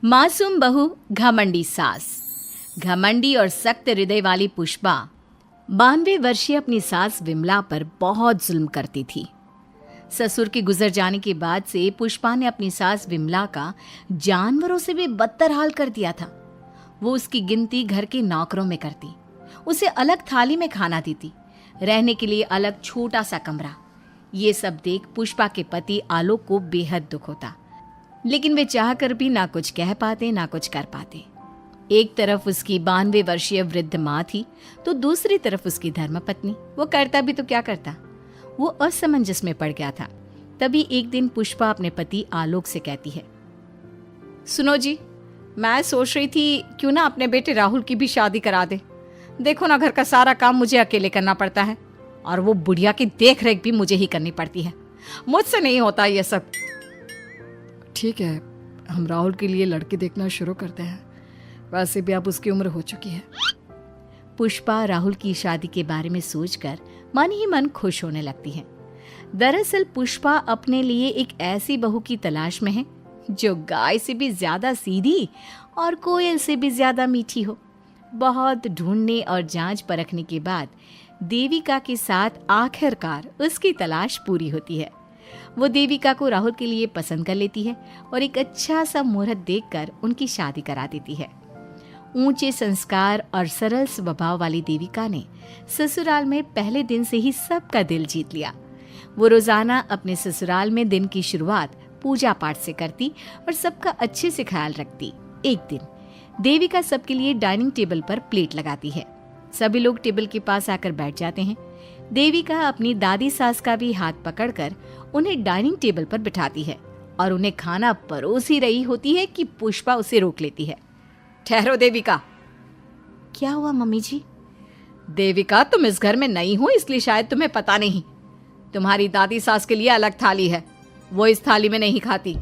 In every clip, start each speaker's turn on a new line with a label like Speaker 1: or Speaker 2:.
Speaker 1: मासूम बहू घमंडी सास। घमंडी और सख्त हृदय वाली पुष्पा 92 वर्षीय अपनी सास विमला पर बहुत जुल्म करती थी। ससुर के गुजर जाने के बाद से पुष्पा ने अपनी सास विमला का जानवरों से भी बदतर हाल कर दिया था। वो उसकी गिनती घर के नौकरों में करती, उसे अलग थाली में खाना देती, रहने के लिए अलग छोटा सा कमरा। ये सब देख पुष्पा के पति आलोक को बेहद दुख होता, लेकिन वे चाह कर भी ना कुछ कह पाते ना कुछ कर पाते। एक तरफ उसकी 92 वर्षीय वृद्ध माँ थी, तो दूसरी तरफ उसकी धर्मपत्नी। वो करता भी तो क्या करता, वो असमंजस में पड़ गया था। तभी एक दिन पुष्पा अपने पति आलोक से कहती है, सुनो जी, मैं सोच रही थी क्यों ना अपने बेटे राहुल की भी शादी करा दे। देखो ना, घर का सारा काम मुझे अकेले करना पड़ता है और वो बुढ़िया की देख रेख भी मुझे ही करनी पड़ती है। मुझसे नहीं होता ये सब।
Speaker 2: ठीक है, हम राहुल के लिए लड़के देखना शुरू करते हैं। वैसे भी अब उसकी उम्र हो चुकी है।
Speaker 1: पुष्पा राहुल की शादी के बारे में सोचकर मन ही मन खुश होने लगती है। दरअसल पुष्पा अपने लिए एक ऐसी बहू की तलाश में है जो गाय से भी ज्यादा सीधी और कोयल से भी ज्यादा मीठी हो। बहुत ढूंढने और जांच परखने के बाद देविका के साथ आखिरकार उसकी तलाश पूरी होती है। वो देविका को राहुल के लिए पसंद कर लेती है और एक अच्छा सा मुहूर्त देखकर उनकी शादी करा देती है। ऊंचे संस्कार और सरल स्वभाव वाली देविका ने ससुराल में पहले दिन से ही सबका दिल जीत लिया। वो रोजाना अपने ससुराल में दिन की शुरुआत पूजा पाठ से करती और सबका अच्छे से ख्याल रखती। एक दिन देविका सबके लिए डाइनिंग टेबल पर प्लेट लगाती है। सभी लोग टेबल के पास आकर बैठ जाते हैं। देविका अपनी दादी सास का भी हाथ पकड़कर उन्हें डाइनिंग टेबल पर बिठाती है और उन्हें खाना परोस ही रही होती है कि पुष्पा उसे रोक लेती है।
Speaker 2: ठहरो देविका।
Speaker 1: क्या हुआ मम्मी जी?
Speaker 2: देविका, तुम इस घर में नई हो इसलिए शायद तुम्हें पता नहीं। तुम्हारी दादी सास के लिए अलग थाली है, वो इस थाली में नहीं खाती।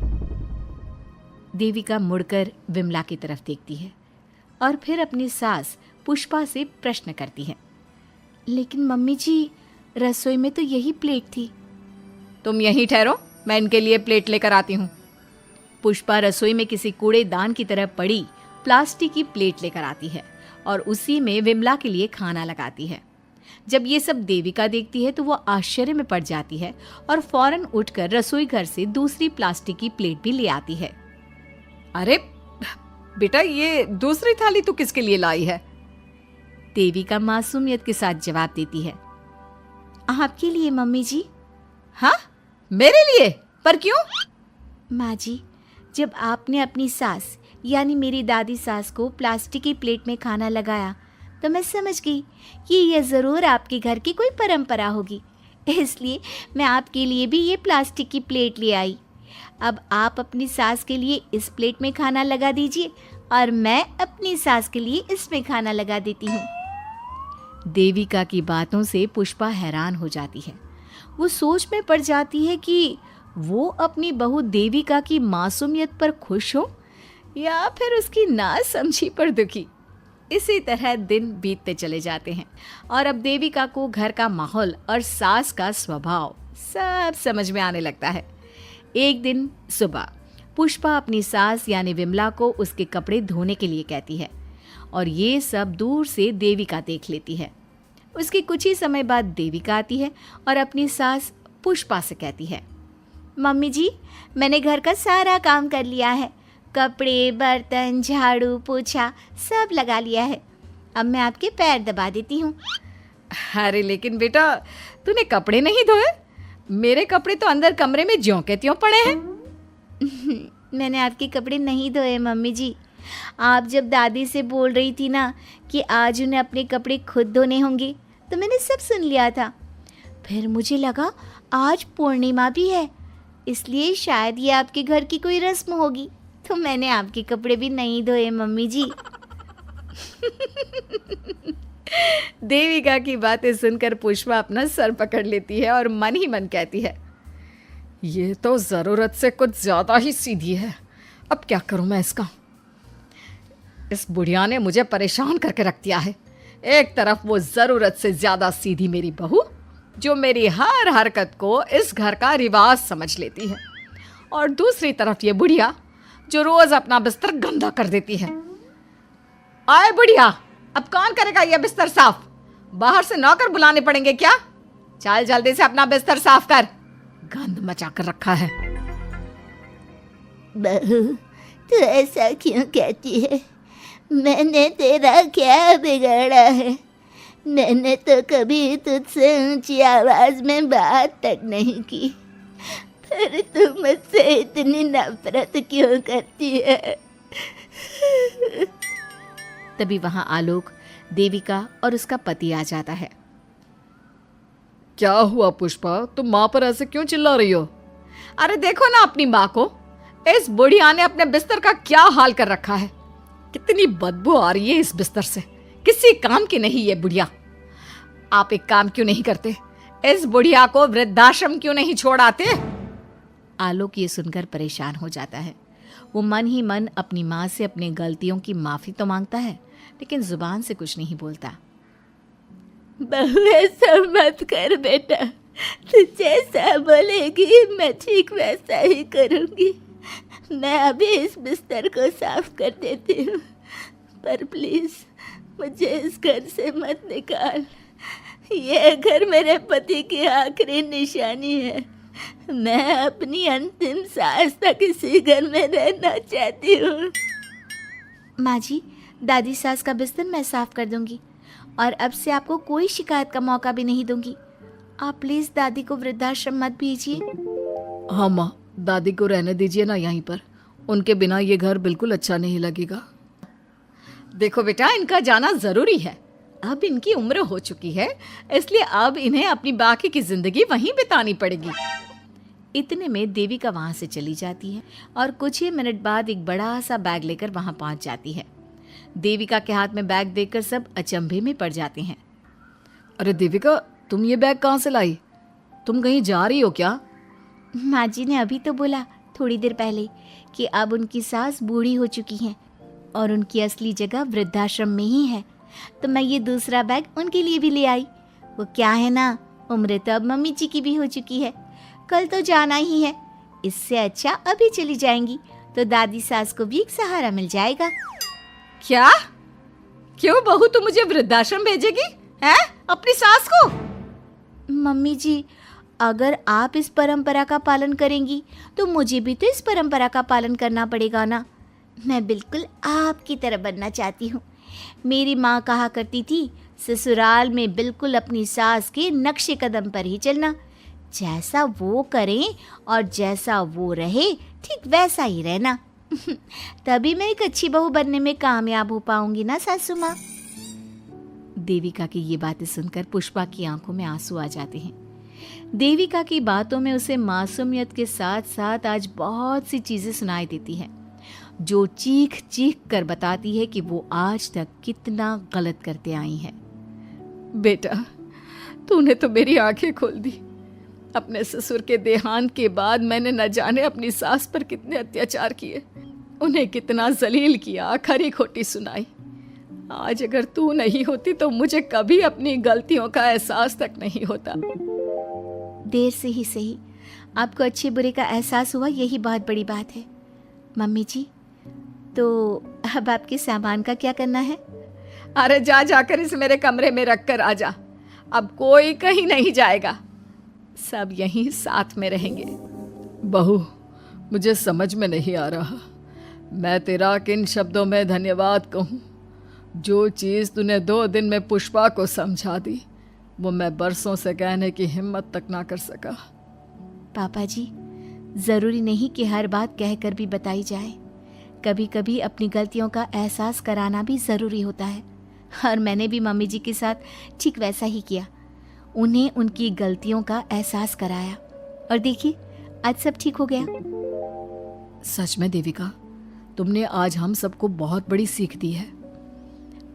Speaker 1: देविका मुड़कर विमला की तरफ देखती है और फिर अपनी सास पुष्पा से प्रश्न करती है, लेकिन मम्मी जी, रसोई में तो यही प्लेट थी।
Speaker 2: तुम यहीं ठहरो, मैं इनके लिए प्लेट लेकर आती हूँ।
Speaker 1: पुष्पा रसोई में किसी कूड़ेदान की तरह पड़ी प्लास्टिक की प्लेट लेकर आती है और उसी में विमला के लिए खाना लगाती है। जब ये सब देविका देखती है तो वो आश्चर्य में पड़ जाती है और फौरन उठकर रसोई घर से दूसरी प्लास्टिक की प्लेट भी ले आती है।
Speaker 2: अरे बेटा, ये दूसरी थाली तू किसके लिए लाई है?
Speaker 1: देविका मासूमियत के साथ जवाब देती है, आपके लिए मम्मी जी।
Speaker 2: हाँ, मेरे लिए? पर क्यों?
Speaker 1: माँ जी, जब आपने अपनी सास यानी मेरी दादी सास को प्लास्टिक की प्लेट में खाना लगाया तो मैं समझ गई कि यह ज़रूर आपके घर की कोई परंपरा होगी, इसलिए मैं आपके लिए भी ये प्लास्टिक की प्लेट ले आई। अब आप अपनी सास के लिए इस प्लेट में खाना लगा दीजिए और मैं अपनी सास के लिए इसमें खाना लगा देती हूँ। देविका की बातों से पुष्पा हैरान हो जाती है। वो सोच में पड़ जाती है कि वो अपनी बहू देविका की मासूमियत पर खुश हो या फिर उसकी नासमझी पर दुखी। इसी तरह दिन बीतते चले जाते हैं और अब देविका को घर का माहौल और सास का स्वभाव सब समझ में आने लगता है। एक दिन सुबह पुष्पा अपनी सास यानी विमला को उसके कपड़े धोने के लिए कहती है और ये सब दूर से देविका देख लेती है। उसके कुछ ही समय बाद देविका आती है और अपनी सास पुष्पा से कहती है, मम्मी जी, मैंने घर का सारा काम कर लिया है। कपड़े, बर्तन, झाड़ू, पोछा सब लगा लिया है। अब मैं आपके पैर दबा देती हूँ।
Speaker 2: अरे लेकिन बेटा, तूने कपड़े नहीं धोए? मेरे कपड़े तो अंदर कमरे में ज्यों के त्यों पड़े हैं।
Speaker 1: मैंने आपके कपड़े नहीं धोए मम्मी जी। आप जब दादी से बोल रही थी ना कि आज उन्हें अपने कपड़े खुद धोने होंगे, तो मैंने सब सुन लिया था। फिर मुझे लगा आज पूर्णिमा भी है, इसलिए शायद ये आपके घर की कोई रस्म होगी, तो मैंने आपके कपड़े भी नहीं धोए मम्मी जी।
Speaker 2: देविका की बातें सुनकर पुष्पा अपना सर पकड़ लेती है और मन ही मन कहती है, ये तो ज़रूरत से कुछ ज़्यादा ही सीधी है। अब क्या करूं मैं इसका? इस बुढ़िया ने मुझे परेशान करके रख दिया है। एक तरफ वो ज़रूरत से ज़्यादा सीधी मेरी बहू, जो मेरी हर हरकत को इस घर का रिवाज समझ लेती है, और दूसरी तरफ ये बुढ़िया जो रोज अपना बिस्तर गंदा कर देती है। आए बुढ़िया, अब कौन करेगा ये बिस्तर साफ? बाहर से नौकर बुलाने पड़ेंगे क्या? चल जल्दी से अपना बिस्तर साफ कर, गंद मचा कर रखा है।
Speaker 1: बहू, तू ऐसा क्यों कहती है? मैंने तेरा क्या बिगाड़ा है? मैंने तो कभी तुझसे ऊंची आवाज में बात तक नहीं की, पर तू मुझसे इतनी नफरत क्यों करती है? तभी वहां आलोक, देविका और उसका पति आ जाता है।
Speaker 2: क्या हुआ पुष्पा, तुम माँ पर ऐसे क्यों चिल्ला रही हो? अरे देखो ना अपनी माँ को, इस बुढ़िया ने अपने बिस्तर का क्या हाल कर रखा है। कितनी बदबू आ रही है इस बिस्तर से, किसी काम की नहीं ये बुढ़िया। आप एक काम क्यों नहीं करते, इस बुढ़िया को वृद्धाश्रम क्यों नहीं छोड़ आते?
Speaker 1: आलोक ये सुनकर परेशान हो जाता है। वो मन ही मन अपनी माँ से अपनी गलतियों की माफी तो मांगता है, लेकिन जुबान से कुछ नहीं बोलता। बहू, ऐसा मत कर बेटा, तू जैसा बोलेगी मैं ठीक वैसा ही करूंगी। मैं अभी इस बिस्तर को साफ कर देती हूँ, पर प्लीज मुझे इस घर से मत निकाल। यह घर मेरे पति की आखिरी निशानी है। मैं अपनी अंतिम सांस तक इसी घर में रहना चाहती हूँ। माँ जी, दादी सास का बिस्तर मैं साफ कर दूंगी और अब से आपको कोई शिकायत का मौका भी नहीं दूंगी। आप प्लीज दादी को वृद्धाश्रम मत भेजिए।
Speaker 2: हाँ माँ, दादी को रहने दीजिए ना यहीं पर, उनके बिना ये घर बिल्कुल अच्छा नहीं लगेगा। देखो बेटा, इनका जाना जरूरी है, अब इनकी उम्र हो चुकी है, इसलिए अब इन्हें अपनी बाकी की जिंदगी वहीं बितानी पड़ेगी।
Speaker 1: इतने में देविका वहां से चली जाती है और कुछ ही मिनट बाद एक बड़ा सा बैग लेकर वहां पहुंच जाती है। देविका के हाथ में बैग देखकर सब अचंभे में पड़ जाते हैं।
Speaker 2: अरे देविका, तुम ये बैग कहाँ से लाई? तुम कहीं जा रही हो क्या?
Speaker 1: माँ जी ने अभी तो बोला थोड़ी देर पहले कि अब उनकी सास बूढ़ी हो चुकी हैं और उनकी असली जगह वृद्धाश्रम में ही है, तो मैं ये दूसरा बैग उनके लिए भी ले आई। वो क्या है ना, उम्र तो अब मम्मी जी की भी हो चुकी है, कल तो जाना ही है। इससे अच्छा अभी चली जाएंगी तो दादी सास को भी एक सहारा मिल जाएगा।
Speaker 2: क्या? क्यों बहू, तू मुझे वृद्धाश्रम भेजेगी हैं, अपनी सास को?
Speaker 1: मम्मी जी, अगर आप इस परंपरा का पालन करेंगी तो मुझे भी तो इस परंपरा का पालन करना पड़ेगा ना। मैं बिल्कुल आपकी तरह बनना चाहती हूँ। मेरी माँ कहा करती थी, ससुराल में बिल्कुल अपनी सास के नक्शे कदम पर ही चलना। जैसा वो करें और जैसा वो रहे, ठीक वैसा ही रहना। तभी मैं एक अच्छी बहू बनने में कामयाब हो पाऊंगी ना सासू माँ। देविका की ये बातें सुनकर पुष्पा की आंखों में आंसू आ जाते हैं। देविका की बातों में उसे मासूमियत के साथ साथ आज बहुत सी चीजें सुनाई देती हैं, जो चीख चीख कर बताती है कि वो आज तक कितना गलत करते आई हैं।
Speaker 2: बेटा, तूने तो मेरी आंखें खोल दी। अपने ससुर के देहांत के बाद मैंने न जाने अपनी सास पर कितने अत्याचार किए, उन्हें कितना जलील किया, खरी खोटी सुनाई। आज अगर तू नहीं होती तो मुझे कभी अपनी गलतियों का एहसास तक नहीं होता।
Speaker 1: देर से ही सही, आपको अच्छे बुरे का एहसास हुआ, यही बहुत बड़ी बात है। मम्मी जी, तो अब आपके सामान का क्या करना है?
Speaker 2: अरे जाकर इसे मेरे कमरे में रख कर आ जा। अब कोई कहीं नहीं जाएगा, सब यहीं साथ में रहेंगे। बहू, मुझे समझ में नहीं आ रहा मैं तेरा किन शब्दों में धन्यवाद कहूँ। जो चीज़ तूने 2 दिन में पुष्पा को समझा दी, वो मैं बरसों से कहने की हिम्मत तक ना कर सका।
Speaker 1: पापा जी, ज़रूरी नहीं कि हर बात कहकर भी बताई जाए। कभी कभी अपनी गलतियों का एहसास कराना भी ज़रूरी होता है, और मैंने भी मम्मी जी के साथ ठीक वैसा ही किया। उन्हें उनकी गलतियों का एहसास कराया और देखिए आज सब ठीक हो गया।
Speaker 2: सच में देविका, तुमने आज हम सबको बहुत बड़ी सीख दी है।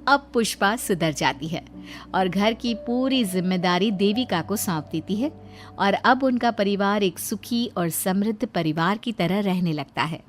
Speaker 1: अब पुष्पा सुधर जाती है और घर की पूरी जिम्मेदारी देविका को सौंप देती है, और अब उनका परिवार एक सुखी और समृद्ध परिवार की तरह रहने लगता है।